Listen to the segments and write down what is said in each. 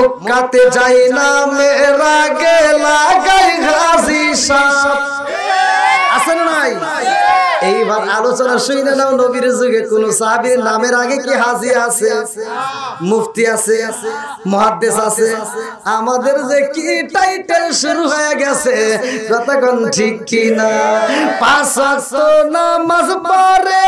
মক্কাতে যাই না মেরা গে লাগাই হাজি সাহেব আছে না নাই এইবার আলোচনা শুনে নাও নবীর যুগে কোন সাহাবীর নামের আগে কি হাজি আছে মুফতি আছে মুহাদ্দিস আছে আমাদের যে কি টাইটেল শুরু হয়ে গেছে কতক্ষণ ঠিক কি না পাঁচ ওয়াক্ত নামাজ পড়ে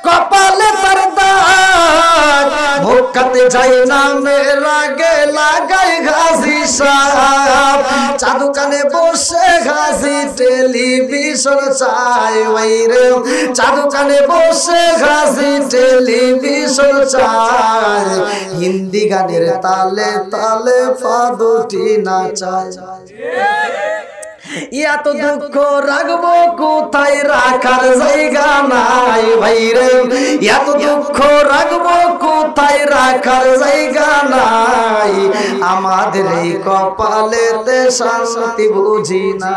কপালে তার দাগ মক্কাতে যাই না মেরা গে লাগাই হাজি সাহেব চাদু কানে বসে হাজি টেলিভিশন চাই ওইরে চাদু কানে বসে হাজি টেলিভিশন চাই হিন্দি গানের তালে তালে ফাদুটি নাচায় এত দুঃখ রাখবো কোথায় রাখার জায়গা নাই ভাইরে এত দুঃখ রাখবো কোথায় রাখার জায়গা নাই আমাদের এই কপালেতে শান্তি বুঝি না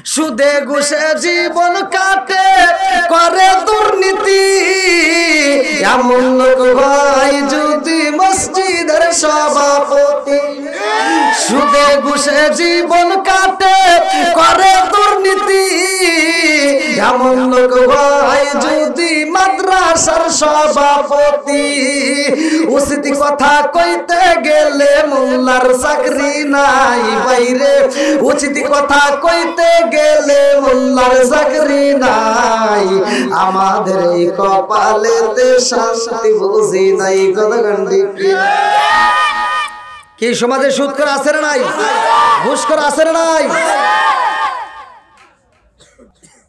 সুদে ঘুষে জীবন কাটে করে দুর্নীতি এমন লোক হয় যদি মসজিদের সভাপতি সুদে ঘুষে জীবন কাটে করে দুর্নীতি এমন লোক হয় যদি মাদ্রাসার সভাপতি উচিত কথা কইতে গেলে মোল্লার চাকরি নাই বাইরে উচিত কথা কইতে গেলে মোল্লার চাকরি নাই আমাদের এই কপালেতে শান্তি বুঝি নাই কতক্ষণ ঠিক কি সমাজে সুদ করে আছে না নাই ঘুষ করে আছে না নাই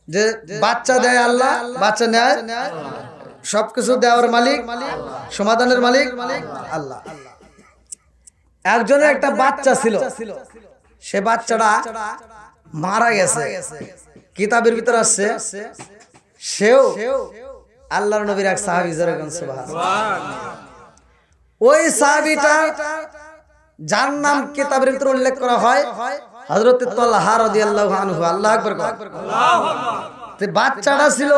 যে বাচ্চা দেয় আল্লাহ বাচ্চা নেয় সবকিছু দেওয়ার মালিক সমাধানের মালিক আল্লাহ একজনের একটা বাচ্চা ছিল সে বাচ্চাটা মারা গেছে কিতাবের ভিতর আসছে সেও আল্লাহর নবীর এক সাহাবী যেরকম সুবহানাল্লাহ ওই সাহাবীটা যার নাম কিতাবের ভিতর উল্লেখ করা হয় হযরত তালহা রাদিয়াল্লাহু আনহু আল্লাহু আকবার আল্লাহু আকবার তে বাচ্চাটা ছিল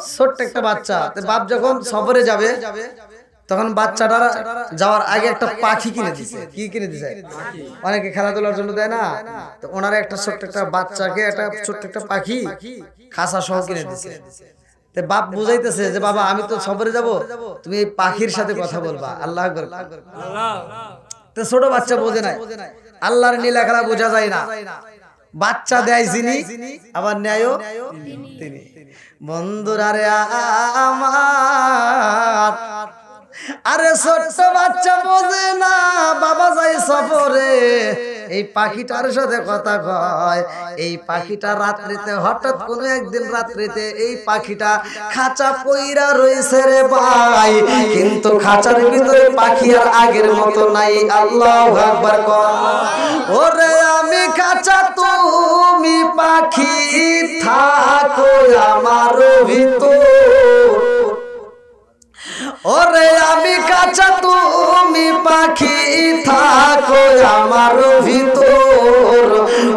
ছোট্ট একটা বাচ্চা তে বাপ যখন সফরে যাবে তখন বাচ্চাটা যাওয়ার আগে একটা পাখি কিনে দিয়েছে কি কিনে দিয়েছে অনেকে খেলাধুলার জন্য দেয় না তো ওনার একটা ছোট্ট একটা বাচ্চাকে একটা ছোট্ট একটা পাখি খাসা সহ কিনে দিয়েছে তে বাপ বুঝাইতেছে যে বাবা আমি তো সফরে যাব তুমি এই পাখির সাথে কথা বলবা আল্লাহু আকবার আল্লাহ তো ছোট বাচ্চা বোঝে না আল্লাহর নীলা খেলা বোঝা যায় না বাচ্চা দেয় যিনি আবার ন্যায়ও তিনি বন্ধুরা রে আমার আরে ছোট্ট বাচ্চা বোঝে না বাবা যাই সফরে এই পাখিটার সাথে কথা কয় এই পাখিটা রাত্রিতে হঠাৎ কোনো একদিন রাত্রিতে এই পাখিটা খাঁচা পইরা রইছে রে ভাই কিন্তু খাঁচার ভিতরে পাখি আর আগের মতো নাই আল্লাহু আকবার কর ওরে আমি খাঁচা তুমি পাখি থাকো আমার ভিতর ওরে আমি কাঁচা তুমি পাখি থাকো আমার ভিতর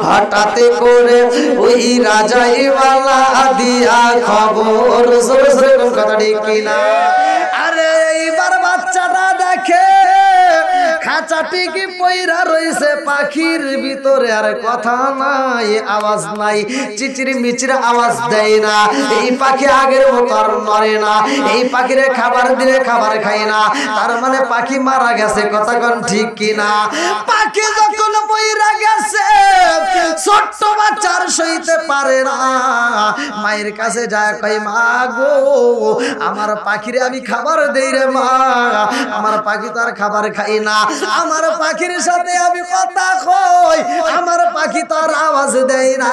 হঠাৎ করে ওই রাজাইওয়ালা দিয়া খবর সেরকম কথা ঠিক কিনা আরে এইবার বাচ্চাটা দেখে খাঁচাটি কি পইরা রইছে পাখির ভিতরে আর কথা নাই আওয়াজ নাই চিচিরি মিচিরি আওয়াজ দেয় না এই পাখি আগের মতো আর নড়ে না এই পাখিরে খাবার দিলে খাবার খায় না তার মানে পাখি মারা গেছে কথা কোন ঠিক কিনা পাখি যখন পইরা গেছে ছোট্ট বাচ্চার সইতে পারে না মায়ের কাছে যায় কই মা গো আমার পাখিরে আমি খাবার দেই রে মা আমার পাখি তো আর খাবার খায় না আমার পাখির সাথে আমি কথা কই আমার পাখি তো আর আওয়াজ দেয় না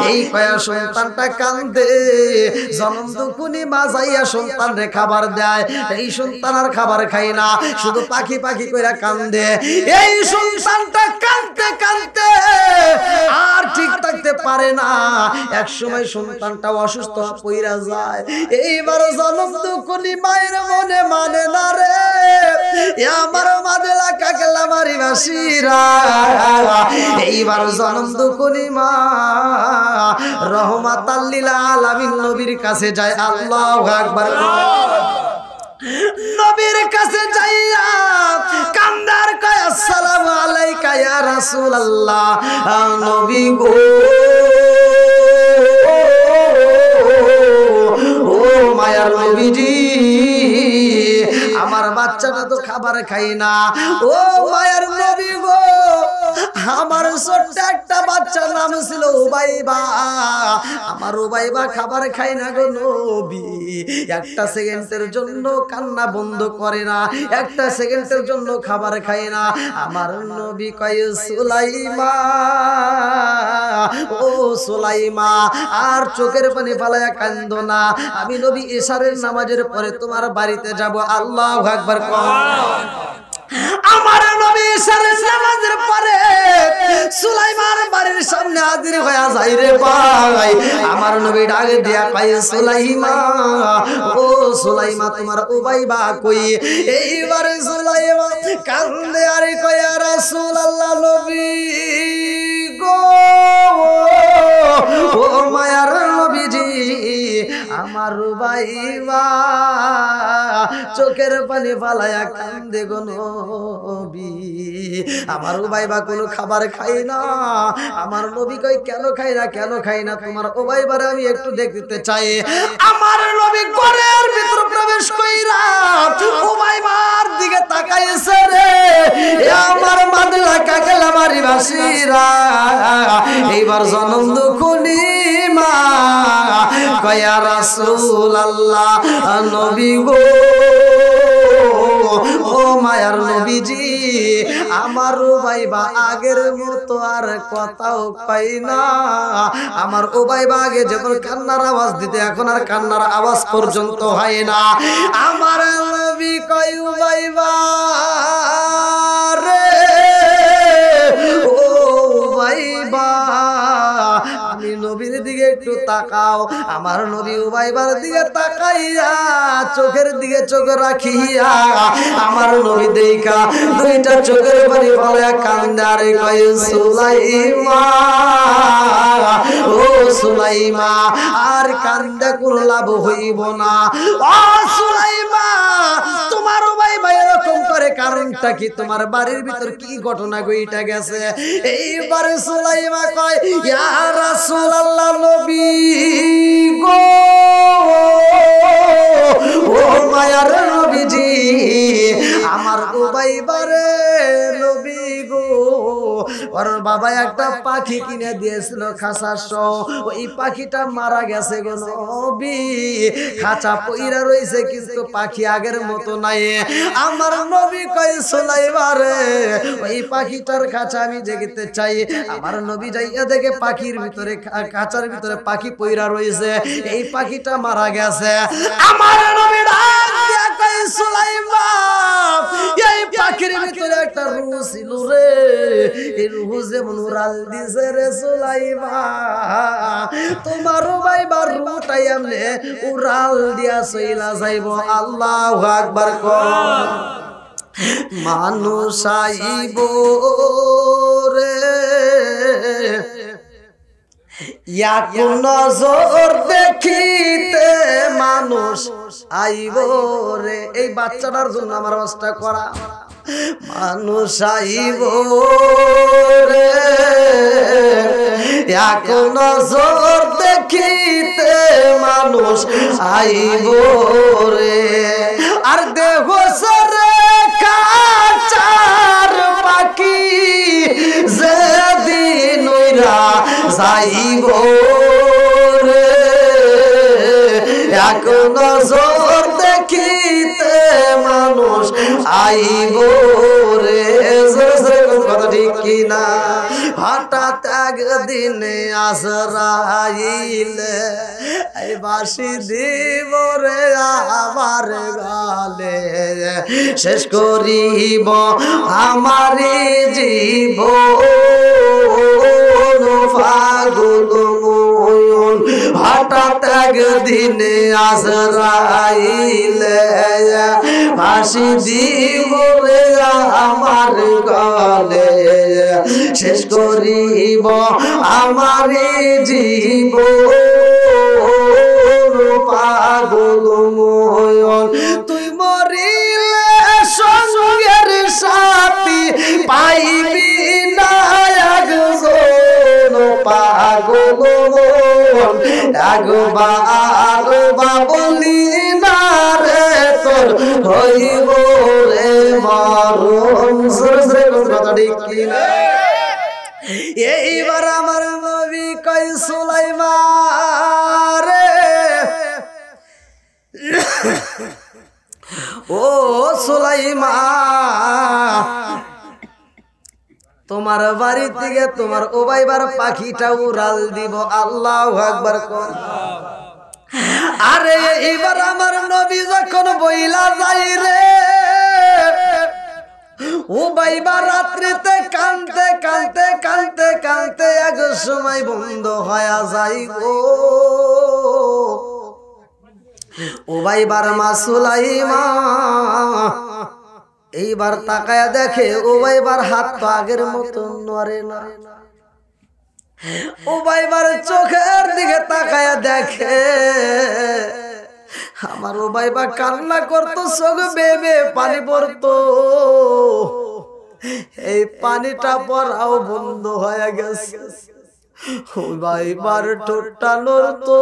এই কয়া সন্তানটা কান্দে জনম দুকুনি বাজাইয়া সন্তানরে খাবার দেয় এই সন্তান আর খাবার খায় না শুধু পাখি পাখি কইরা কান্দে এই সন্তানটা কাঁদতে কাঁদতে আর ঠিক থাকতে পারে না এক সময় সন্তানটা অসুস্থ পইরা যায় এইবার জনম দুকুনি মায়ের মনে মানে না রে আমার মাদেলা কাকেলা মারি বাসিরা এইবার জনম দুকুনি মা রহমাতাল লিল আলামিন নবীর কাছে যায় আল্লাহু আকবার নবীর কাছে যাইয়া কান্দ রাসূলুল্লাহ নবী গো ও মায়ার নবীজি আমার বাচ্চাটা তো খাবার খাই না ও মায়ার নবী গো আমার ছোট্ট একটা বাচ্চার নাম ছিল উবাইবা আমার উবাইবা খাবার খায় না গো নবী একটা সেকেন্ডের জন্য কান্না বন্ধ করে না একটা সেকেন্ডের জন্য খাবার খায় না আমার নবী কয় সুলাইমা ও সুলাইমা আর চোখের পানি ফালায়া কান্দো না আমি নবী ইশারের নামাজের পরে তোমার বাড়িতে যাব আল্লাহু আকবার আমার নবী ইশারের নামাজের পরে সুলাইমার বাড়ির সামনে হাজির হয়ে যায় রে ভাই আমার নবী ডাক দিয়া কয় সুলাইমা ও সুলাইমা তোমার উবাইবা কই এইবার সুলাইমা কান্দে আর কয় রাসূলুল্লাহ নবী গো ও মায়ার নবীজি আমার উবাইবা চোখের পানি ফালায়া কান্দে গো নবী আমার উবাইবা কোনো খাবার খাই না আমার নবী কই কেন খাই না তোমার উবাইবারে আমি একটু দেখতে চাই আমার নবী ঘরের ভিতর প্রবেশ কইরা উবাইবার দিকে তাকাইছে রে আমার মাদলা কাকেলা মারি বাসিরা এইবার জনম দুখুনি মা কয়া রাসূলুল্লাহ নবী গো ও মায়ার নবীজি আমার উবাইবা আগের মতো আর কথাও পাই না আমার উবাইবা আগে যেমন কান্নার আওয়াজ দিতে এখন আর কান্নার আওয়াজ পর্যন্ত হয় না আমার নবী কয় উবাইবা রে ও উবাইবা আমি নবীর দিকে একটু তাকাও আমার নবী উবাইবার দিকে তাকাইয়া চোখের দিকে চোখ রাখিয়া আমার নবী দেখা দুইটা চোখের পানি ফেলে কান্দে আর কয় সুলাইমা ও সুলাইমা আর কান্দে কোনো লাভ হইব না ও সুলাইমা তোমার উবাইবা এরকম করে কারণটা কি তোমার বাড়ির ভিতর কি ঘটনা ঘইটা গেছে এইবার সুলাইমা কয় ইয়া রাসূলুল্লাহ নবী গো ও মায়ার নবীজি আমার উবাইবারে নবী গো ওর বাবা একটা পাখি কিনে দিয়েছিল খাঁচা সহ ওই পাখিটা মারা গেছে গো নবী খাঁচা পইরা রইছে কিন্তু পাখি আগের মতো নাই আমার নবী কয় সুলাইমারে ওই পাখিটার খাঁচা আমি দেখতে চাই আমার নবী যাইয়া দেখে পাখির ভিতরে খাঁচার ভিতরে পাখি পইরা রইছে এই পাখিটা মারা গেছে আমার নবী ডাক দিয়া কয় সুলাইমা এই পাখির ভিতরে একটা রূহ ছিল রে এই রূহ যেমন উড়াল দিছে রে সুলাইমা তোমার উবাইবার রূহটাই এমনে উড়াল দিয়া চইলা যাইব আল্লাহু আকবার কর মানুষ আইব রে এক নজর দেখিতে মানুষ আইব রে এই বাচ্চাটার জন্য আমার আওয়াজটা করা মানুষ আইব রে এক নজর দেখিতে মানুষ আইব রে আর দেহ সরে কাচার পাখি যেদিন ওইরা যাইব রে এক নজর দেখিতে মানুষ আইব রে কথা ঠিক কিনা হঠাৎ একদিন আজরাইল এই বাঁশি দিব রে আমার গালে শেষ করিব আমারি জীবন পাগল মন হঠাৎ একদিন আজরাইল বাঁশি দিব রে আমার গালে শেষ করিব আমারি জীবন পাগল মন তুই মরিলে সঙ্গের সাথী পাইবি না কোন একবার বাবলি না রে তোর হইব রে মরণ সরে কথা ঠিক কি না এইবার আমার নবী কই সুলাইমান রে ও সুলাইমান তোমার বাড়ি থেকে তোমার ওবাইবার পাখিটা উড়াল দিব আল্লাহু আকবার কোন আরে এবার আমার নবী যখন বইলা যাই রে ওবাইবা রাত্রিতে কাঁদতে কাঁদতে কাঁদতে কাঁদতে এক সময় বন্ধ হয়ে যায় গো ওবাইবার মা সুলাইমান এইবার তাকায়া দেখে ওবাইবার হাত তো আগের মতো নড়ে না ওবাইবার চোখের দিকে তাকায়া দেখে আমার ওবাইবা কান্না করতো চোখ বেবে পানি পড়তো এই পানিটা পড়াও বন্ধ হয়ে গেছে ওবাইবার ঠোঁটটা নড়তো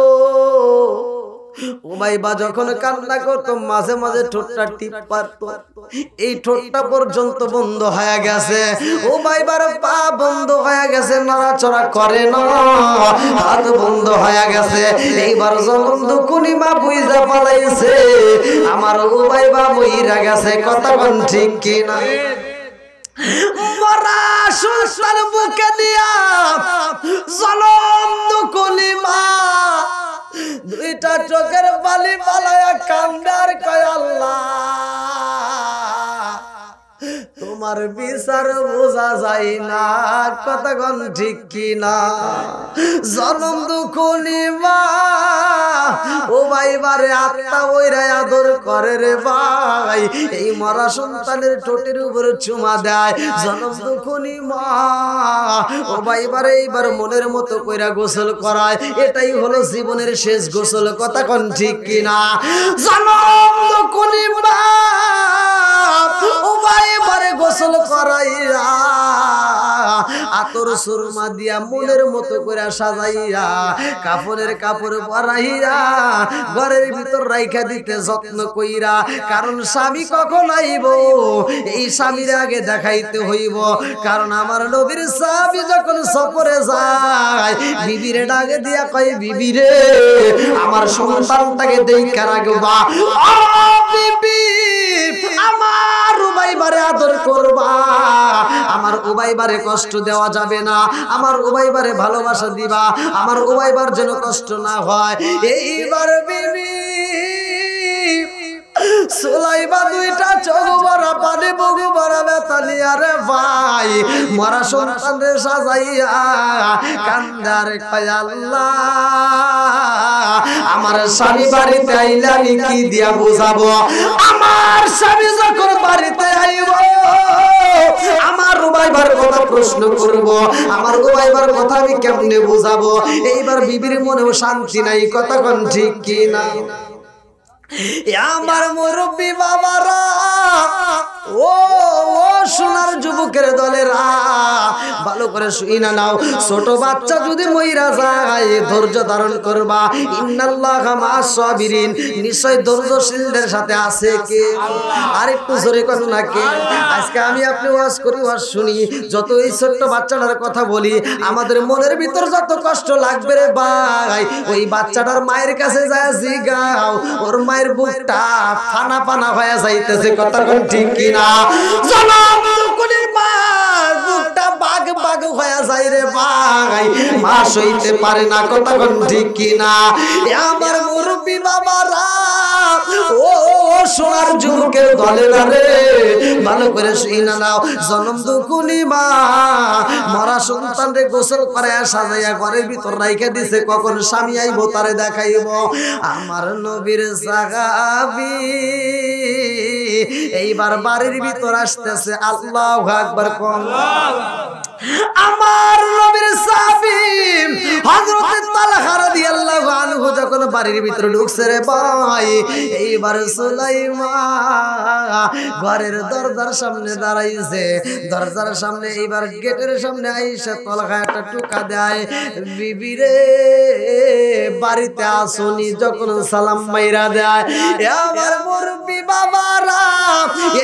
ওবাইবা যখন কান্না করতো মাঝে মাঝে ঠোঁটটা টিপ পারতো এই ঠোঁটটা পর্যন্ত বন্ধ হয়ে গেছে ওবাইবার পা বন্ধ হয়ে গেছে নড়াচড়া করে না হাত বন্ধ হয়ে গেছে এইবার যখন দুকুনি মা বুইজা পালাইছে আমার ওবাইবা মইরা গেছে কথা কোন ঠিক কি না মরা সুলতান বুকে দিয়া জলম দুকুনি মা দুইটা চোখের বালি পালায়া কান্দার কয় আল্লাহ তোমার বিচার বোঝা যায় না কতক্ষণ ঠিক কি না জনম দুখুনি মা ও ভাই বারে আত্মা ওইরা আদর করে রে ভাই এই মরা সন্তানের ঠোঁটের উপরে চুমা দেয় জনম দুখুনি মা ও ভাই বারে এইবার মনের মতো কইরা গোসল করায় এটাই হলো জীবনের শেষ গোসল কতক্ষণ ঠিক কি না জনম দুখুনি মা ও ভাই বারে গোসল করাইয়া আতর সুরমা দিয়া মনের মতো করে সাজাইয়া কাপড়ের কাপড় পরাইয়া ঘরের ভিতর রাইখা দিতে যত্ন কইরা কারণ স্বামী কখন আইব এই স্বামীর আগে দেখাইতে হইব কারণ আমার নবীর স্বামী যখন সফরে যায় বিবিরে ডাকে দিয়া কই বিবিরে আমার সন্তানটাকে দেখা রাখবা ও বিবি আমার উবাইবারে আদর করবা আমার উবাইবারে কষ্ট দেওয়া যাবে না আমার উবাইবারে ভালোবাসা দিবা আমার উবাইবার যেন কষ্ট না হয় এইবার বিবি সুলাইবা দুইটা চোখ ভরা পানি বুক ভরা ব্যথা নিয়া রে ভাই মরা সন্তানরে সাজাইয়া কান্দার কয় আল্লাহ আমার স্বামী বাড়িতে আইলে আমি কি দিয়া বুঝাবো আমার স্বামী যখন বাড়িতে আইব আমার উবাইবার কথা প্রশ্ন করব আমার উবাইবার কথা আমি কেমনে বুঝাবো এইবার বিবির মনেও শান্তি নাই কতক্ষণ ঠিক কি না আমার মুরব্বী বাবারা ও ও সোনার যুবকের দলেরা ভালো করে শুইনা নাও ছোট বাচ্চা যদি মইরা যায় ধৈর্য ধারণ করবা ইন্নাল্লাহা মা'আস সাবিরিন নিশ্চয় ধৈর্যশীলদের সাথে আছে কে আর একটু জোরে কোন না কে আজকে আমি আপনি ওয়াজ করি ওয়াজ শুনি যত এই ছোট বাচ্চাটার কথা বলি আমাদের মনের ভিতর যত কষ্ট লাগবে রে ভাই ওই বাচ্চাটার মায়ের কাছে যায় জিগাও ওর মায়ের বুকটা ফানা ফানা হয়ে যাইতেছে কথা কোন ঠিক কি না জনম দুকুনির মা বুকটা বাগ বাগ হয়ে যায় রে ভাই মা সইতে পারে না কথা কোন ঠিক কি না আমার মুরব্বি বাবারা ও সোনার যুবকের দলেরা রে ভালো করে শুইনা নাও জনম দুকুনি মা মরা সন্তানরে গোসল করায়া সাজাইয়া ঘরের ভিতর রাইখা দিছে কখন স্বামী আইবো তারে দেখাইব আমার নবীর সাহাবী এইবার বাড়ির ভিতর আসতেছে আল্লাহু আকবার কোন আমার নবীর সাহাবী হযরত তালহা রাদিয়াল্লাহু আনহু যখন বাড়ির ভিতরে ঢুকছে রে ভাই, এইবার সুলাইমা ঘরের দরজার সামনে দাঁড়াইছে। দরজার সামনে এইবার গেটের সামনে আইসা তালহা একটা টুকা দেয়, বিবি রে বাড়িতে আসুনি যখন সালাম মাইরা দেয়। আমার মুরব্বি বাবারা,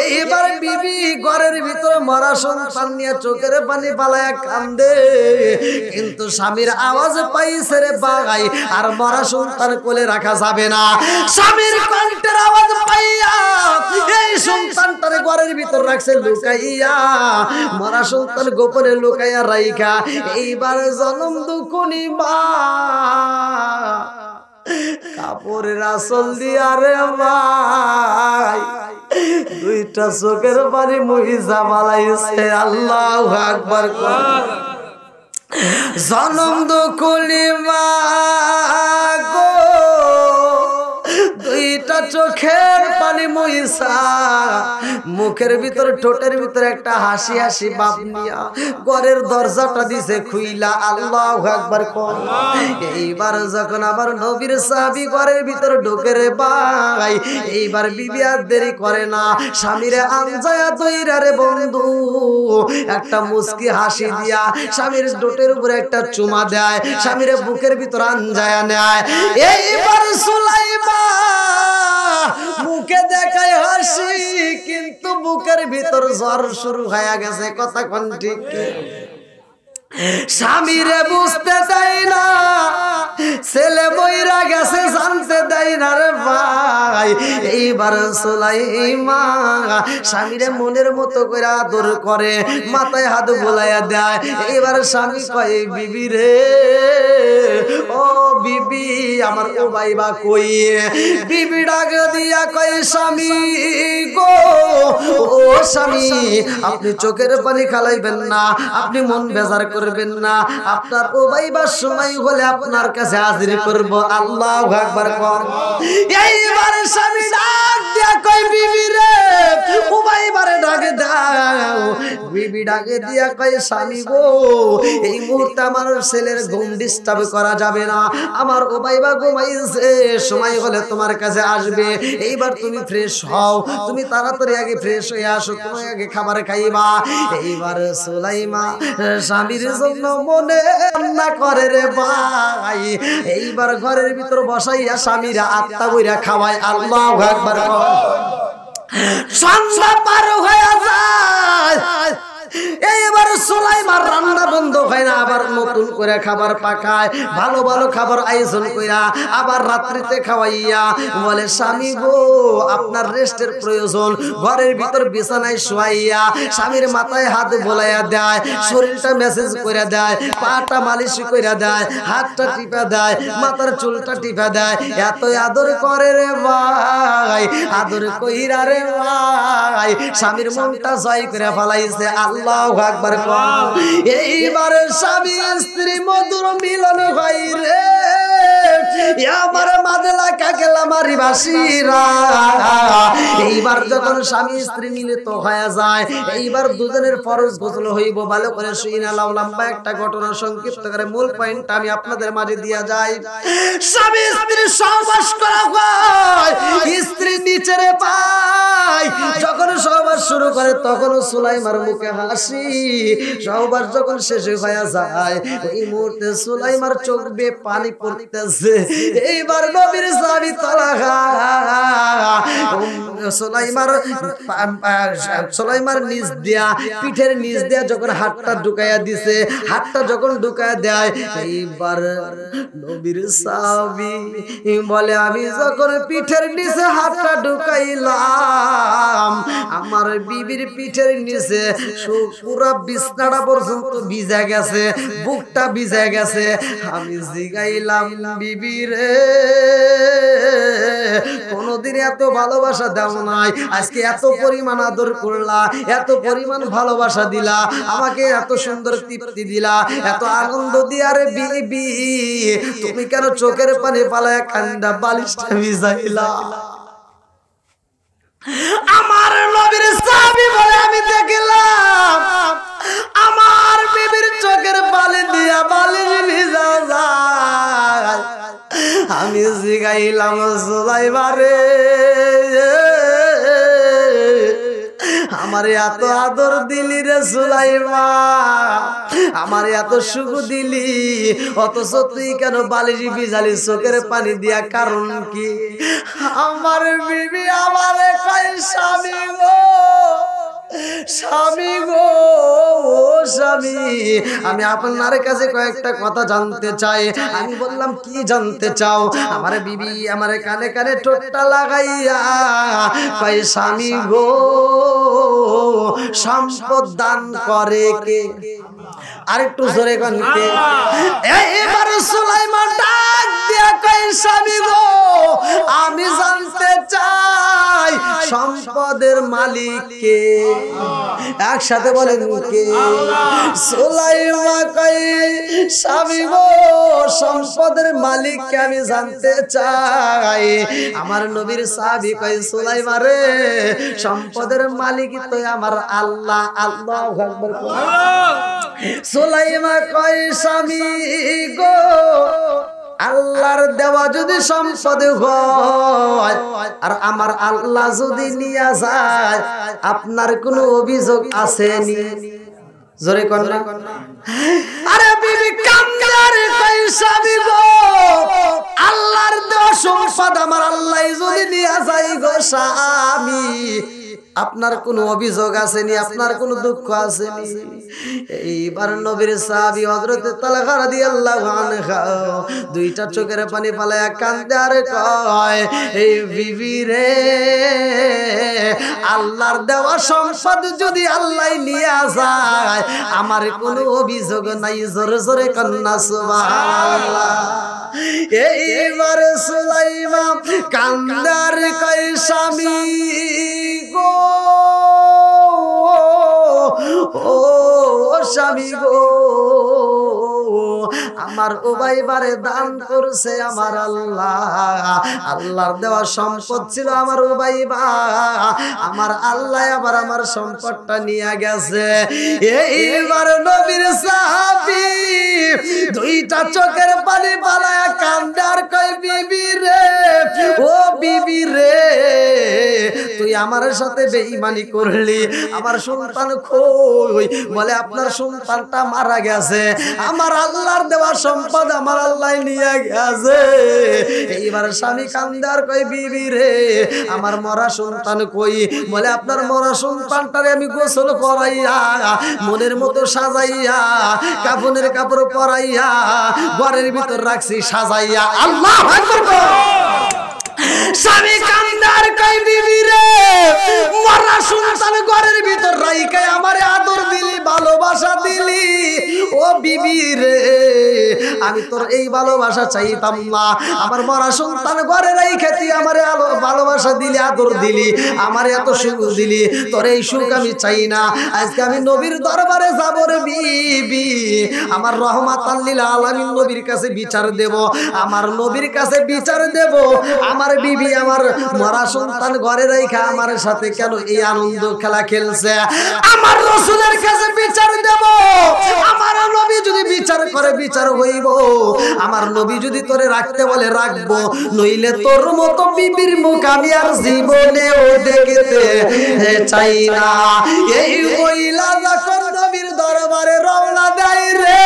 এইবার বিবি ঘরের ভিতরে মরা সন্তান নিয়ে চোখের পানি পালায়া কান্দে, কিন্তু স্বামীর আওয়াজ পাইছে রে ভাই, আর মরা সন্তান কোলে রাখা যাবে না। স্বামীর কণ্ঠের আওয়াজ পাইয়া এই সন্তানটারে ঘরের ভিতর রাখছে লুকাইয়া, মরা সন্তান গোপনে লুকাইয়া রাইখা এইবার জনম দুকুনি মা কাপড়ের আসল দিয়া রে ভাই দুইটা চোখের পানি মুহিজা মালাইছে। আল্লাহু আকবার। জনম দুকুনি মা গো দুইটা চোখের পানি মুহিসা মুখের ভিতর ঠোঁটের ভিতর একটা হাসি হাসি বাপ নিয়া ঘরের দরজাটা দিছে খুইলা। আল্লাহু আকবার। এইবার যখন আবার নবীর সাহাবী ঘরের ভিতর ঢোকে রে ভাই, এইবার বিবি আর দেরি করে না, স্বামীরে আনজায়া দইরা রে বন্ধু একটা মুস্কি হাসি দিয়া স্বামীর ঠোঁটের উপরে একটা চুমা দেয়, স্বামীরে বুকের ভিতর আনজায়া নেয়। এইবার সুলাইমা মুখে দেখায় হাসি, কিন্তু বুকের ভিতর জ্বর শুরু হয়ে গেছে। কথা কোন ঠিক? স্বামীরে বুঝতে দেয় না, ছেলে বইরা গেছে জানতে দেয় না রে ভাই। এইবার সুলাইমা স্বামীরে মনের মতো করে আদর করে, মাথায় হাত বুলাইয়া দেয়। এইবার স্বামী কয় বিবি রে, ও বিবি আমার ও ভাইবা কই? বিবি ডাক দিয়া কয় স্বামী গো, ও স্বামী আপনি চোখের পানি খালাইবেন না, আপনি মন বেজার করবেন না, আপনার ও ভাইবার সময় হলে আপনার কাছে হাজির করব। আল্লাহু আকবার। এইবার স্বামী ডাক দিয়া কয় বিবি রে, ও ভাইবারে ডাকে দাও। বিবি ডাকে দিয়া কয় স্বামী গো, এই মুহূর্তে আমার ছেলের ঘুম ডিস্টার্ব করা যাবে না, আমার ও ভাইবা ঘুমাইছে, সময় হলে তোমার কাছে আসবে। এইবার তুমি ফ্রেশ হও, তুমি তাড়াতাড়ি আগে ফ্রেশ হয়ে আসো, তুমি আগে খাবার খাইবা। এইবার সুলাইমা স্বামীর জন্য মনে রান্না করে রে ভাই, এইবার ঘরের ভিতর বসাইয়া স্বামীরা আত্মা বইরা খাওয়ায়। আল্লাহু আকবার। সন্ধ্যা পার হয়ে যায়, এইবার সুলাইমার রান্না বন্ধ হয় না, আবার নতুন করে খাবার পাকায়, ভালো ভালো খাবার আয়োজন কইরা আবার রাত্রিতে খাওয়াইয়া বলে স্বামী গো আপনার রেস্টের প্রয়োজন। ঘরের ভিতর বিছানায় শোয়াইয়া স্বামীর মাথায় হাত বোলাইয়া দেয়, শরীরটা মেসেজ করে দেয়, পাটা মালিশ করে দেয়, হাতটা টিপা দেয়, মাথার চুলটা টিপা দেয়। এত আদর করে রে ভাই, আদর কইরা রে ভাই স্বামীর মনটা জয় করে ফেলাইছে। আল্লাহু আকবার। এইবার স্বামী স্ত্রী মধুর মিলন হয় রে, আমার মাদলা কাকেলা মারি বাসিরা। এইবার যখন স্বামী স্ত্রী মিলিত হয়ে যায়, এইবার দুজনের ফরজ গোসল হইব। ভালো করে শুইনা লাও। লম্বা একটা ঘটনা সংক্ষিপ্ত করে মূল পয়েন্ট আমি আপনাদের মাঝে দিয়া যাই। স্বামী স্ত্রী সহবাস করা হয়, স্ত্রী নিচেরে পায়। যখন সহবাস শুরু করে তখন সুলাইমার মুখে হাসি। সহবাস যখন শেষ হয়ে যায়, ওই মুহূর্তে সুলাইমার চোখ বেয়ে পানি পড়তেছে। এইবার নবীর সাহাবী তালহা সুলাইমার নিচ দিয়া পিঠের নিচ দিয়া যখন হাতটা ঢুকাইয়া দিছে, হাতটা যখন ঢুকাইয়া দেয়, এইবার নবীর সাহাবী বলে আমি যখন পিঠের নিচে হাতটা ঢুকাইলাম, আমার বিবির পিঠের নিচে পুরা বিছনাটা পর্যন্ত ভিজে গেছে, বুকটা ভিজে গেছে। আমি জিগাইলাম বিবি রে, কোনদিন এত ভালোবাসা দাও নাই, আজকে এত পরিমাণ আদর করলা, এত পরিমাণ ভালোবাসা দিলা, আমাকে এত সুন্দর তৃপ্তি দিলা, এত আনন্দ দিয়া রে বিবি, তুমি কেন চোখের পানি পালায়া কান্দা বালিশটা ভিজাইলা? আমার নবীর সাহাবী বলে আমি দেখলাম আমার বিবি সুলাইমারে আমারে এত আদর দিলি রে সুলাইমা, আমারে এত সুখ দিলি, অথচ তুই কেন বালিশি ভিজালি চোখের পানি দিয়া? কারণ কি? আমার বিবি আমারে কয় স্বামী গো, স্বামী গো, স্বামী, আমি আপনার কাছে কয়েকটা কথা জানতে চাই। আমি বললাম কি জানতে চাও? আমার বিবি আমার কানে কানে ঠোঁটটা লাগাইয়া কয় স্বামী গো, সম্পদ দান করে কে? আরেকটু জোরে গান কে? এবার সুলাইমান ডাক দিয়া কয় স্বামী গো, আমি জানতে চাই সম্পদের মালিক কে? একসাথে বলেন কে? সুলাইমান কয় স্বামী গো, সম্পদের মালিক কে আমি জানতে চাই। আমার নবীর সাহাবী কয় সুলাইমান রে, সম্পদের মালিক তো আমার আল্লাহ। আল্লাহু আকবার। সুলাইমান কয় স্বামী গো, আল্লাহর দেওয়া যদি সম্পদ হয় আর আমার আল্লাহ যদি নিয়ে যায়, আপনার কোনো অভিযোগ আসেনি? জোরে কোন না? আরে বিবি কান্দারে কই স্বামী গো, আল্লাহর দেওয়া সম্পদ আমার আল্লাহ যদি নিয়ে যায় গো স্বামী, আপনার কোনো অভিযোগ আসেনি? আপনার কোনো দুঃখ আসেনি? এইবার নবীর সাহাবী হযরত তালহা রাদিয়াল্লাহু আনহু দুইটা চোখের পানি ফালায়া কান্দে আর কয়, এই বিবি রে, আল্লাহর দেওয়া সম্পদ যদি আল্লাহ নিয়ে যায়, আমার কোনো অভিযোগ নাই। জোরে জোরে কন্না সুবহানাল্লাহ। এইবার সুলাইমান কান্দে আর কয় স্বামী গো, ও স্বামী গো, আমার উবাইবারে দান করছে আমার আল্লাহ, আল্লাহর দেওয়া সম্পদ ছিল আমার উবাইবা, আমার আল্লাহ আবার আমার সম্পদটা নিয়ে গেছে। এইবার নবীর সাহাবী দুইটা চোখের পানি পালায়া কান্দে আর কয় বিবি রে, ও বিবি রে, তুই আমার সাথে বেঈমানি করলি, আমার সন্তান কই? বলে আপনার সন্তানটা মারা গেছে, আমার আল্লাহর দেওয়া সম্পদ আমার আল্লাহ নিয়ে গেছে। এইবার স্বামী কান্দে আর কয় বিবি রে, আমার মরা সন্তান কই? বলে আপনার মরা সন্তানটারে আমি গোসল করাইয়া, মনের মতো সাজাইয়া, কাফনের কাপড় পরাইয়া ঘরের ভিতর রাখছি সাজাইয়া। আল্লাহু আকবার। স্বামী কান্দে আর কয় বিবি রে, মরা সন্তান ঘরের ভিতর রাইখা আমারে আদর দিলি, ভালোবাসা দিলি, ও বিবি রে, আমি তোর এই ভালোবাসা চাইতাম না। আমার মরা সন্তান ঘরে রাইখা তুই আমারে ভালোবাসা দিলি, আদর দিলি, আমারে এত সুখ দিলি, তোর এই সুখ আমি চাই না। আজকে আমি নবীর দরবারে যাব রে বিবি, আমার রহমাতাল লিল আলামিন নবীর কাছে বিচার দেব, আমার নবীর কাছে বিচার দেব, আমার বিবি আমার মরা সন্তান ঘরে রাইখা আমার সাথে কেন এই আনন্দ খেলা খেলছে। আমার রাসূলের কাছে বিচার দেব, আমার নবী যদি বিচার করে বিচার হইব, আমার নবী যদি তোরে রাখতে বলে রাখবো, নইলে তোর মতো বিবির মুখ আমি আর জীবনেও দেখতে চাই না। এই মহিলা যখন নবীর দরবারে রওনা দেয় রে,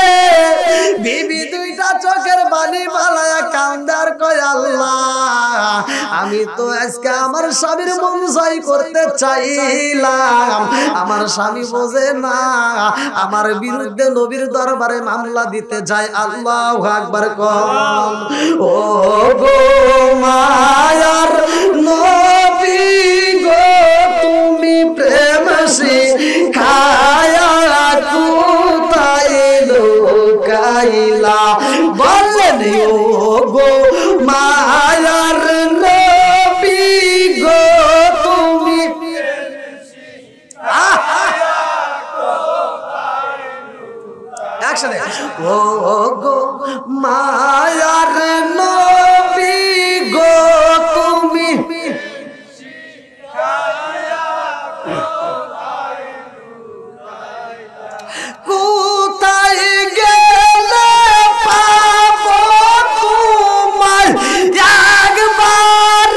বিবি দুইটা চোখের পানি ফালায়া কান্দে আর কয় আল্লাহ, আমি তো আজকে আমার স্বামীর মন জয় করতে চাইলাম, আমার স্বামী বোঝে না, আমার বিরুদ্ধে নবীর দরবারে মামলা দিতে যায়। আল্লাহু আকবার কম। ও গো মায়ার নবী গো, তুমি প্রেম শিখায়া কোথায় লুকাইলা? বলেন ও গো মায়ার নবী গো, তুমি একসাথে, ও গো মায়ার নবী গো, তুমি কোথায় গেলে পাবো তোমায় একবার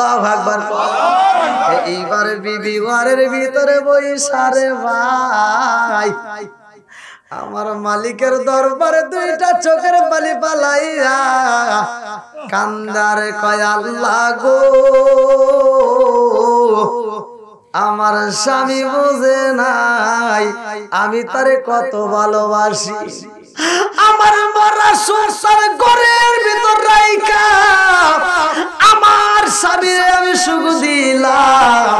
আল্লাহু আকবার। এইবার বিবি ঘরের ভিতরে বইসারে ভাই, আমার মালিকের দরবারে দুইটা চোখের পানি পালাইয়া কান্দারে কয় আল্লাহ গো, আমার স্বামী বুঝে নাই আমি তারে কত ভালোবাসি। আমার মরা সংসার ঘরের ভিতর রাইখা আমার স্বামীরে আমি সুখ দিলাম,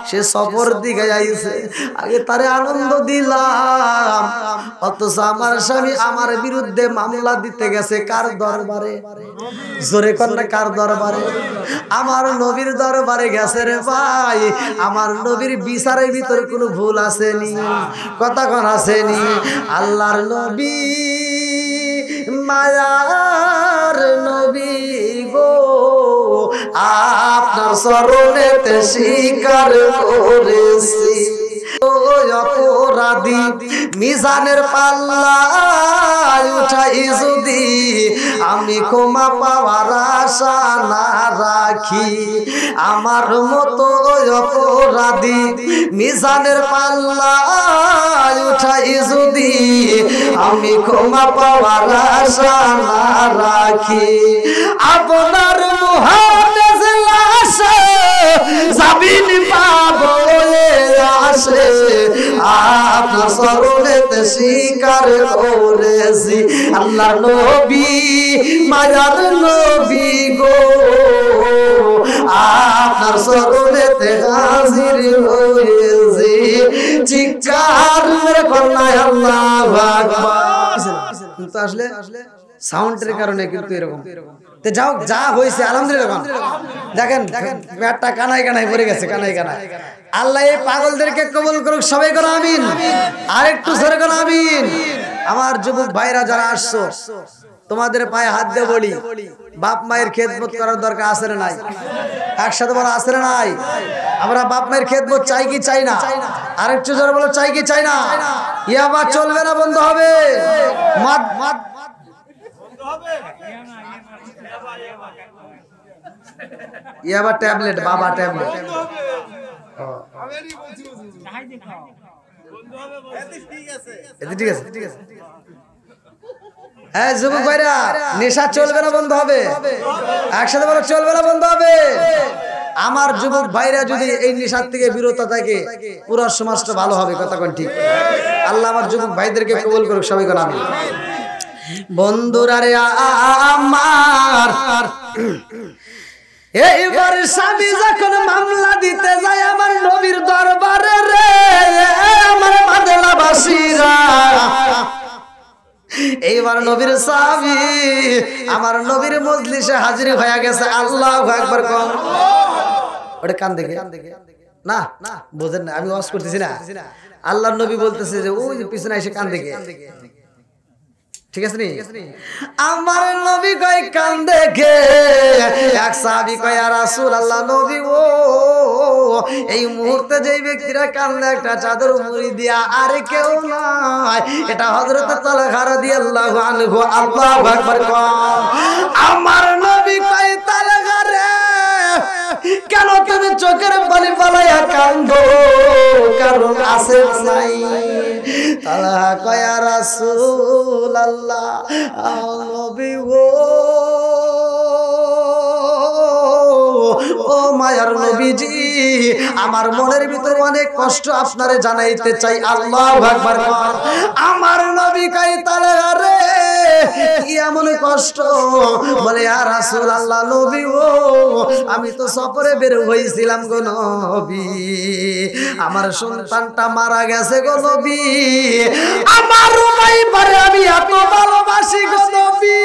সে সফর দিকে যাইছে, আগে তারে আনন্দ দিলাম, অথচ আমার স্বামী আমার বিরুদ্ধে মামলা দিতে গেছে কার দরবারে? জোরে কন্যা কার দরবারে? আমার নবীর দরবারে গেছে রে ভাই। আমার নবীর বিচারের ভিতরে কোনো ভুল আসেনি, কথা কোন আসেনি। আল্লাহর নবী মায়ার নবী গো, আপনার চরণেতে স্বীকার করেছি অপরাধী মিজানের পাল্লায় উঠাই যদি আমি ক্ষমা পাওয়ার আশা না রাখি, আমার মতো অপরাধী মিজানের পাল্লায় উঠাই যদি আমি ক্ষমা পাওয়ার আশা না রাখি, আপনার মুহাম্মদ লাশে জামিন পাবো আসে আপনার চরণেতে স্বীকার করেছি। আল্লাহর নবী মায়ার নবী গো, আপনার চরণেতে হাজির হয়েছি, চিৎকার করে কন্যায় আল্লাহু আকবার। কিন্তু আসলে সাউন্ডের কারণে কিন্তু এরকম। তে যাও, যা হয়েছে আলহামদুলিল্লাহ। দেখেন পেটটা কানায় কানায় ভরে গেছে, কানায় কানায়। আল্লাহ এই পাগলদেরকে কবুল করুক, সবাই করো আমিন। আর একটু জোরে করো আমিন। আমার যুবক ভাইরা যারা আসছো, তোমাদের পায়ে হাত দিয়ে বলি, বাপ মায়ের খেদমত করার দরকার আছে না নাই? একসাথে বলো আছে না নাই? আমরা বাপ মায়ের খেদমত চাই কি চাই না? আর একটু জোরে বলো চাই কি চাই না? ইয়াবা চলবে না, বন্ধ হবে। মদ মদ ইয়াবা ট্যাবলেট, বাবা ট্যাবলেট। ঠিক আছে, ঠিক আছে। হ্যাঁ যুবক ভাইরা, নেশা চলবে না, বন্ধ হবে। একসাথে বলো চলবে না, বন্ধ হবে। আমার যুবক ভাইরা যদি এই নেশার থেকে বিরত থাকে, পুরো সমাজটা ভালো হবে, কথা কোন ঠিক? আল্লাহ আমার যুবক ভাইদেরকে কবুল করুক, সবাই কোন আমিন। বন্ধুরা রে আমার, এইবার স্বামী যখন মামলা দিতে যায় আমার নবীর দরবারে রে, আমার মাদেলাবাসীরা, এইবার নবীর স্বামী আমার নবীর মজলিসে হাজির হয়ে গেছে। আল্লাহু আকবার কোন। ওটা কান দেখে না, না বোঝেন না, আমি ওয়াজ করতেছি না। আল্লাহর নবী বলতেছে যে ওই যে পিছনে এসে কান দেখে, ঠিক আছে নি? আমার নবী কয় কান দেখে, এক সাহাবী কয় ইয়া রাসূলুল্লাহ, নবী ও এই মুহূর্তে যেই ব্যক্তিরা কান্দে একটা চাদর মুড়ি দিয়া, আর কেউ নয়, এটা হযরত তালহা রাদিয়াল্লাহু আনহু। আল্লাহু আকবার কোন। আমার নবী কয় তালহা রে, কেন তুমি চোখের পানি ফালাইয়া কান্দো? কারণ আছে নাই? তালহা কয় ইয়া রাসূলুল্লাহ, নবী গো, ও মায়ার নবীজি, আমার মনের ভিতর অনেক কষ্ট আপনারে জানাইতে চাই। আল্লাহু আকবার। আমার নবী কয় তালহা রে, কি এমন কষ্ট? বলে ইয়া রাসূলুল্লাহ, নবী গো, আমি তো সফরে বের হইছিলাম গো নবী, আমার সন্তানটা মারা গেছে গো নবী, আমার উমাইবারে আমি এত ভালোবাসি গো নবী,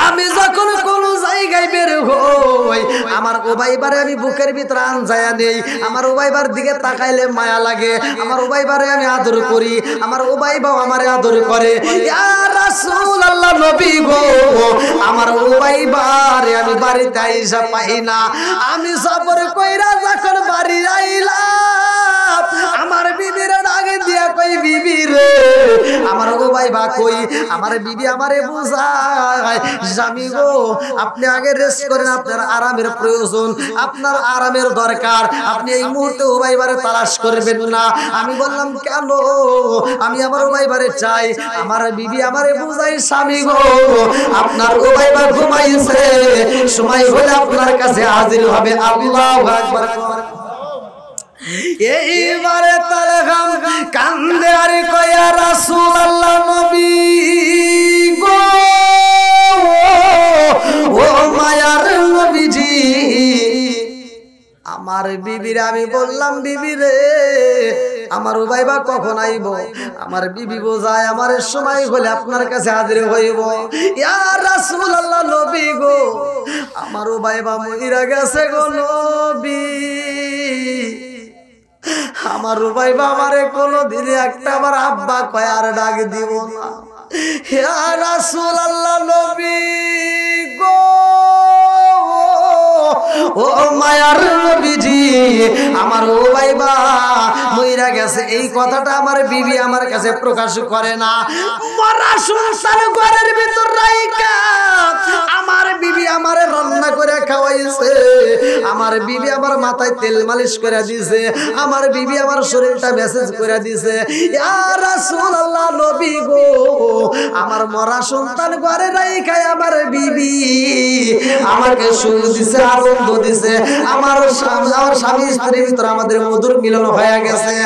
আমি যখন কোন জায়গায় বের হই আমার উবাইবারে আমি বুকের ভিতর আনজায়া নেই, আমার উবাইবার দিকে তাকাইলে মায়া লাগে, আমার উবাইবারে আমি আদর করি, আমার উবাইবাও আমারে আদর করে। ইয়া রাসূলুল্লাহ, নবী গো, আমার উবাইবারে আমি বাড়িতে আইসা পাই না, আমি সফর কইরা যখন বাড়ি আইলাম আমার বিবির ডাকে দিয়া কই, বিবি রে, আমার ভাইবা কই আমার বিবি আমারে বুঝায় স্বামী গো আপনি আগে রেস্ট করেন, আপনার আরামের প্রয়োজন, আপনার আরামের দরকার, আপনি এই মুহূর্তে ও ভাইবারে তালাশ করবেন না। আমি বললাম কেন? আমি আমার ও ভাইবারে চাই। আমার বিবি আমারে বুঝাই স্বামী গো আপনার ও ভাইবা ঘুমাইছে, সময় হলে আপনার কাছে হাজির হবে। আল্লাহু আকবার। এইবারে তালগাম কান্দে আর কয়া রাসূলুল্লাহ নবী গো ও মায়ার নবীজি আমার বিবির আমি বললাম বিবি রে আমার ও ভাইবা কখন আইব? আমার বিবি বোঝায় আমার সময় হলে আপনার কাছে হাজির হইব। ইয়া রাসূলুল্লাহ নবী গো আমার ও ভাইবা মইরা গেছে গো নবী, আমার ও ভাইবা আমারে কোনদিন একটা আমার আব্বা কয় আর ডাক দিব না। ইয়া রাসূলুল্লাহ নবী গো ও মায়ার নবীজি আমার ও ভাইবা মইরা গেছে, এই কথাটা আমার বিবি আমার কাছে প্রকাশ করে না। মরা সংসার ঘরের ভিতর রাইকা আমার বিবি আমারে রান্না করে খাওয়াইছে, আমার বিবি আমার মাথায় তেল মালিশ করে দিয়েছে, আমার বিবি আমার শরীরটা মেসেজ করে দিয়েছে। ইয়া রাসূলুল্লাহ নবী গো আমার মরা সন্তান ঘরে রাইকা আমার বিবি আমাকে সুখ দিছে, আনন্দ দিছে, আমার স্বামী স্ত্রীর ভিতরে আমাদের মধুর মিলন হয়ে গেছে।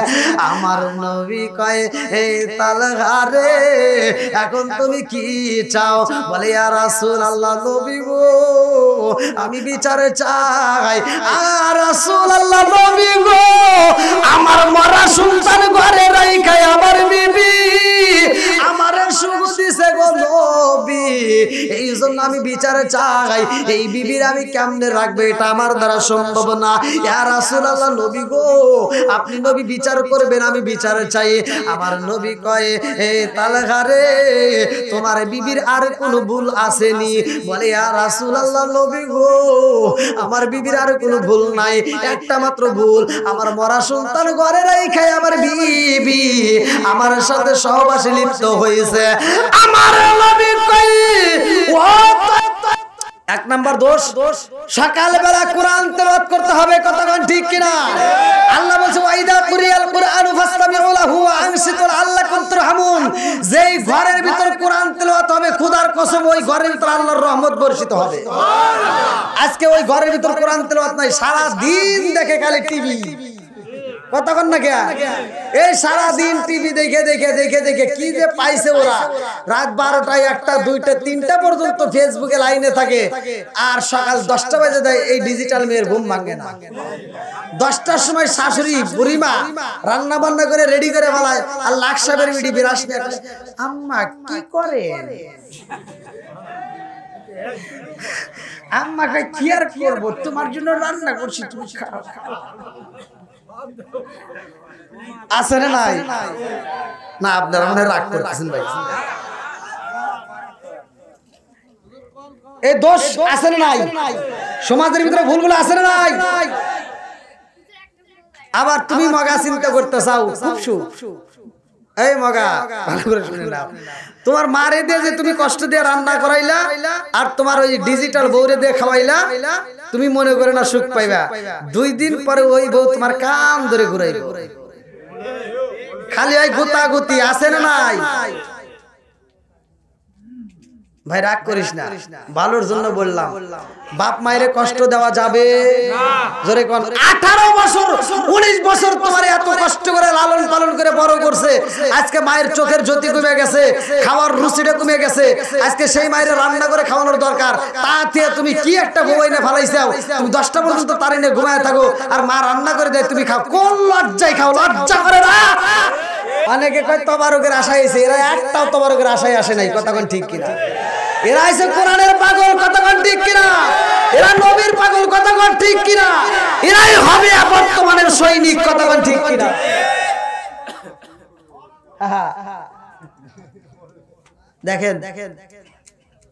আমার নবী কয় এই তালহা রে এখন তুমি কি চাও? বলে ইয়া রাসূলুল্লাহ নবী গো আমি বিচারে চাই। আর রাসূলুল্লাহ নবী গো আমার মরা সন্তান ঘরে রাইখা আমার বিবি আমারে সুখ দিছে গো নবী, এই জন্য আমি বিচারে চাই এই বিবির আমি কেমনে রাখবো, এটা আমার দ্বারা সম্ভব না। ইয়া রাসূলুল্লাহ নবী গো আপনি নবী বিচার করবেন, আমি বিচারে চাই। আমার নবী কয় এ তালহা রে তোমার বিবির আর কোনো ভুল আসেনি? বলে ইয়া রাসূলুল্লাহ নবী গো আমার বিবির আর কোনো ভুল নাই, একটা মাত্র ভুল, আমার মরা সন্তান ঘরে রাইখা আমার বিবি আমার সাথে সহবাসে লিপ্ত হয়েছে। আমার নবী কয় ও এক নাম্বার দোষ সকালবেলা কোরআন তেলাওয়াত করতে হবে, কতক্ষণ ঠিক কিনা? আল্লাহ বলছে ওয়াইদা কুরিয়াল কুরআনু ফাসতামিউ লাহু ওয়া আনসিতু লাআল্লাকুম তুরহামুন, যেই ঘরের ভিতর কোরআন তেলাওয়াত হবে খোদার কসম ওই ঘরের ভিতর আল্লাহর রহমত বর্ষিত হবে। আজকে ওই ঘরের ভিতর কোরআন তেলাওয়াত নাই, সারা দিন দেখে খালি টিভি, কতক্ষণ না কেয়া এই সারা দিন টিভি দেখে দেখে দেখে দেখে কি যে পাইছে ওরা, রাত 12টা 1টা 2টা 3টা পর্যন্ত ফেসবুকে লাইনে থাকে, আর সকাল 10টা বাজে দেয় এই ডিজিটাল মেয়ের ঘুম ভাঙে না। 10টার সময় শাশুড়ি বুড়িমা রান্না বান্না করে রেডি করে ফেলায়, আর লাখ সাহেবের বিডি বিরাস নিয়ে আম্মা কি করেন? আম্মা কয় কি আর করবো, তোমার জন্য রান্না করছি, তুমি খাও। আছে না নাই? না আপনারা মনে রাগ করতেছেন ভাই, এই দোষ আছে না নাই? সমাজের ভিতরে ভুলগুলো আছে না নাই? আবার তুমি মগা চিন্তা করতে চাও, খুব সুখ। এই মগা ভালো করে শুনে নাও, তোমার মারে দিয়ে যে তুমি কষ্ট দিয়ে রান্না করাইলা আর তোমার ওই ডিজিটাল বউরে দিয়ে খাওয়াইলা, তুমি মনে করে না সুখ পাইবা, 2 দিন পরে ওই বউ তোমার কান ধরে ঘুরাইবে, খালি ওই গুতাগুতি। আছে না নাই? ভাই রাগ করিস না, ভালোর জন্য বললাম। বাপ মায়ের কষ্ট দেওয়া যাবে না, জোরে কোন? 18 বছর 19 বছর তোমার এত কষ্ট করে লালন পালন করে বড় করছে, আজকে মায়ের চোখের জ্যোতি কমে গেছে, খাওয়ার রুচিটা কমে গেছে, আজকে সেই মায়ের রান্না করে খাওয়ানোর দরকার, তাতে তুমি কি একটা বউ এনে ফেলাইছাও, তুমি 10টা পর্যন্ত তার এনে ঘুমায় থাকো আর মা রান্না করে দেয় তুমি খাও, কোন লজ্জায় খাও? লজ্জা করে না? অনেকে কয় তবারকের আশায় এসে, এরা একটাও তবারকের আশায় আসে নাই, কতক্ষণ ঠিক কিনা? এরা এসে কোরআনের পাগল, কতক্ষণ ঠিক কিনা? এরা নবীর পাগল, কতক্ষণ ঠিক কিনা? এরাই হবে বর্তমানের সৈনিক, কতক্ষণ ঠিক কিনা? দেখেন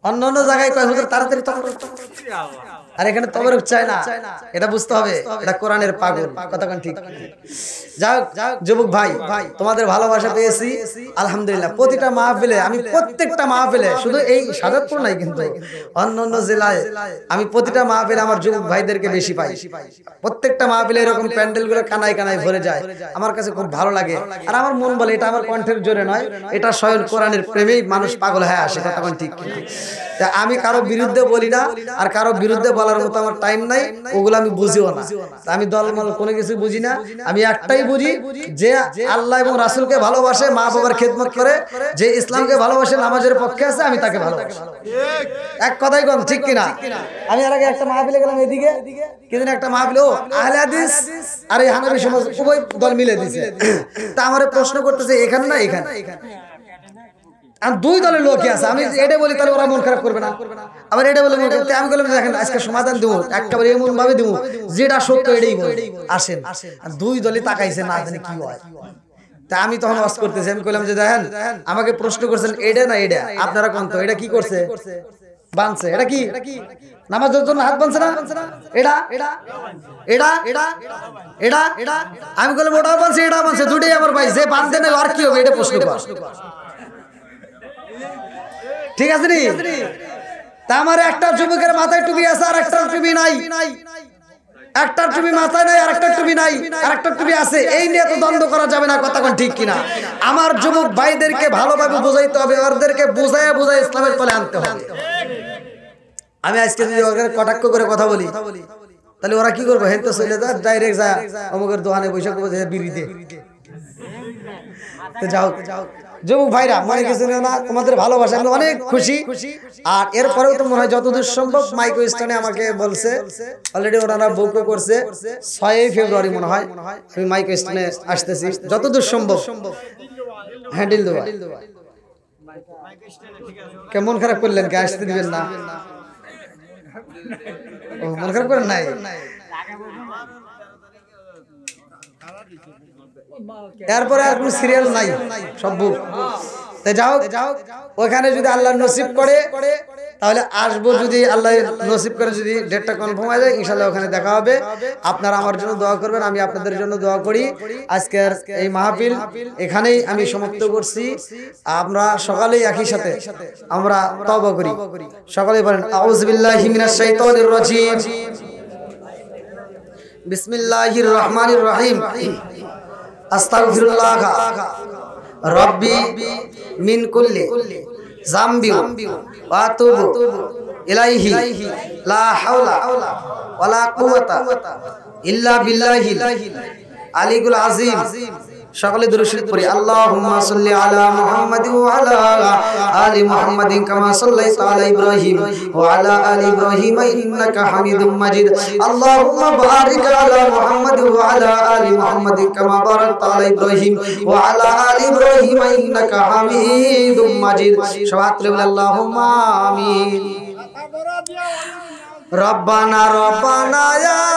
অন্য অন্য জায়গায় কয় হুজুর তাড়াতাড়ি আর এখানে তবরক চাই না, এটা বুঝতে হবে এটা কোরআনের পাগল কথা কোন ঠিক। যাই হোক যুবক ভাই, তোমাদের ভালোবাসা পেয়েছি আলহামদুলিল্লাহ। প্রতিটা মাহফিলে আমি প্রত্যেকটা মাহফিলে, শুধু এই সাজাদপুর নাই কিন্তু অন্যান্য জেলায় আমি প্রতিটা মাহফিলে আমার যুবক ভাইদেরকে বেশি পাই। প্রত্যেকটা মাহফিলে এরকম প্যান্ডেল গুলো কানায় কানায় ভরে যায়, আমার কাছে খুব ভালো লাগে। আর আমার মন বলে এটা আমার কণ্ঠের জোরে নয়, এটা স্বয়ং কোরআনের প্রেমেই মানুষ পাগল হয়ে আসে কথা কোন ঠিক কিনা। তা আমি কারো বিরুদ্ধে বলি না, আর কারো বিরুদ্ধে বলার মতো আমার টাইম নাই, ওগুলো আমি বুঝিও না। আমি দলমল কোনো কিছু বুঝি না, আমি একটাই বুঝি যে আল্লাহ এবং রাসূলকে ভালোবাসে, মা বাবার খেদমত করে, যে ইসলামকে ভালোবাসে, নামাজের পক্ষে আছে, আমি তাকে ভালোবাসি। এক কথাই কম ঠিক কিনা। আমি আর আগে একটা মাহফিলে গেলাম, এদিকে কিদিন একটা মাহফিলে ও আহলে হাদিস আর এই হানাফি সমাজ উভয় দল মিলে দিছে। তা আমারে প্রশ্ন করতেছে এখানে না এখানে, আর দুই দলের লোকই আছে। আমি এটা বলি তাহলে ওরা মন খারাপ করবে না, আবার এটা বলে আমি বললাম দেখেন আজকে সমাধান দেবো, একেবারে এমন ভাবে দেবো যেটা সত্য এটাই বলি, আসেন। আর দুই দলই তাকাইছে, না জানি কি হয়। তা আমি তখন ওয়াজ করতেছি, আমি কইলাম যে দেখেন আমাকে প্রশ্ন করছেন এটা না এটা, আপনারা কোন তো এটা কি করছে বানছে, এটা কি নামাজের জন্য হাত বানছে না, এটা এটা এটা এটা এটা এটা আমি কইলাম ওটাও বানছে এটাও বানছে, দুটোই আমার ভাই, যে বানতে না আর কি হবে এটা প্রশ্ন কর, ঠিক আছে নি। তা আমার একটা যুবকের মাথায় টুপি আছে আর একটা টুপি নাই, একটা টুপি মাথায় নাই আর একটা টুপি নাই, আর একটা টুপি আছে, এই নিয়ে তো দ্বন্দ্ব করা যাবে না কথা কোন ঠিক কিনা। আমার যুবক ভাইদেরকে ভালোভাবে বোঝাইতে হবে, ওদেরকে বুঝায় বুঝায় ইসলামের তলে আনতে হবে। আমি আজকে যদি ওদের কটাক্ষ করে কথা বলি তাহলে ওরা কি করবো, হেন তো চলে যা ডাইরেক্ট যা অমুকের দোকানে বসে বিড়ি দে। যাও যুবক ভাইরা মনে কিছু না, তোমাদের ভালোবাসা আমি অনেক খুশি। আর এরপরেও তো মনে হয় যতদূর সম্ভব মাইক্রো স্টানে আমাকে বলছে, অলরেডি ওনারা বুকও করছে 6 ফেব্রুয়ারি মনে হয় আমি মাইক্রো স্টানে আসতেছি, যতদূর সম্ভব হ্যান্ডেল দেওয়া। কেমন খারাপ করলেন, কে আসতে দিবেন না? মন খারাপ করেন নাই? এরপরে আর কোনো সিরিয়াল নাই, সব বুক। যাও ওখানে যদি আল্লাহ নসিব করে তাহলে আসবো, যদি আল্লাহ নসিব করে যদি ডেটটা কনফার্ম হয়ে যায় ইনশাআল্লাহ ওখানে দেখা হবে। আপনারা আমার জন্য দোয়া করবেন, আমি আপনাদের জন্য দোয়া করি। আজকের এই মাহফিল এখানেই আমি সমাপ্ত করছি। আমরা সকালেই একই সাথে আমরা তওবা করি, সকালেই বলেন আউযু বিল্লাহি মিনাশ শাইতানির রাজিম, বিসমিল্লাহির রহমানির রহিম, আস্তাগফিরুল্লাহ রাব্বি মিন কুল্লি যামবি ওয়া আতুবু ইলাইহি লা হাওলা ওয়ালা কুওয়াতা ইল্লা বিল্লাহিল আলিয়্যিল আযীম। সকলে দুরূদ শরীফ পড়ি। আল্লাহুম্মা সাল্লি আলা মুহাম্মাদিন ওয়া আলা আলি মুহাম্মাদিন কামা সাল্লাইতা আলা ইব্রাহিম ওয়া আলা আলি ইব্রাহিম ইন্নাকা হামিদুম মাজিদ। আল্লাহুম্মা বারিক আলা মুহাম্মাদিন ওয়া আলা আলি মুহাম্মাদিন কামা বারাকতা আলা ইব্রাহিম ওয়া আলা আলি ইব্রাহিম ইন্নাকা হামিদুম মাজিদ। সবাই বলি আল্লাহুম্মা আমিন। রব্বানা রব্বানা ইয়া